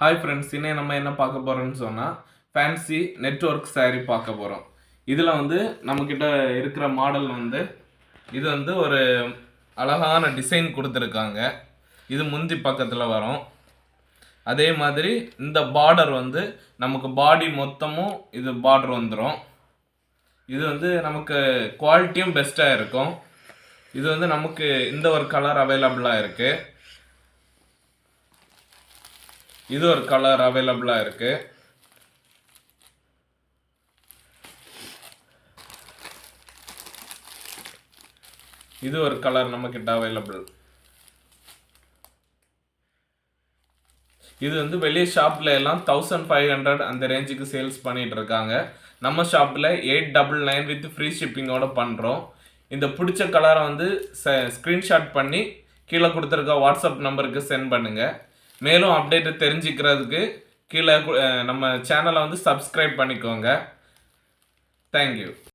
Hi friends, இன்னும் நம்ம என்ன பார்க்க போகிறோம்னு சொன்னால் ஃபேன்சி நெட்வொர்க் saree பார்க்க போகிறோம். இதில் வந்து நம்மக்கிட்ட இருக்கிற மாடல் வந்து இது வந்து ஒரு அழகான டிசைன் கொடுத்துருக்காங்க. இது முந்தி பக்கத்தில் வரும். அதே மாதிரி இந்த பார்டர் வந்து நமக்கு பாடி மொத்தமும் இது பார்டர் வந்துடும். இது வந்து நமக்கு குவாலிட்டியும் பெஸ்ட்டாக இருக்கும். இது வந்து நமக்கு இந்த ஒரு கலர் அவைலபிளாக இருக்குது. இது ஒரு கலர் அவைலபிளாக இருக்கு. இது ஒரு கலர் நம்ம கிட்ட அவைலபிள். இது வந்து வெளியே ஷாப்ல எல்லாம் 1500 அந்த ரேஞ்சுக்கு சேல்ஸ் பண்ணிட்டு இருக்காங்க. நம்ம ஷாப்ல 899 வித் ஃப்ரீ ஷிப்பிங்கோட பண்றோம். இந்த பிடிச்ச கலரை வந்து ஸ்கிரீன்ஷாட் பண்ணி கீழே கொடுத்துருக்க வாட்ஸ்அப் நம்பருக்கு சென்ட் பண்ணுங்க. மேலும் அப்டேட்டை தெரிஞ்சுக்கிறதுக்கு கீழே நம்ம சேனலை வந்து சப்ஸ்கிரைப் பண்ணிக்கோங்க. தேங்க்யூ.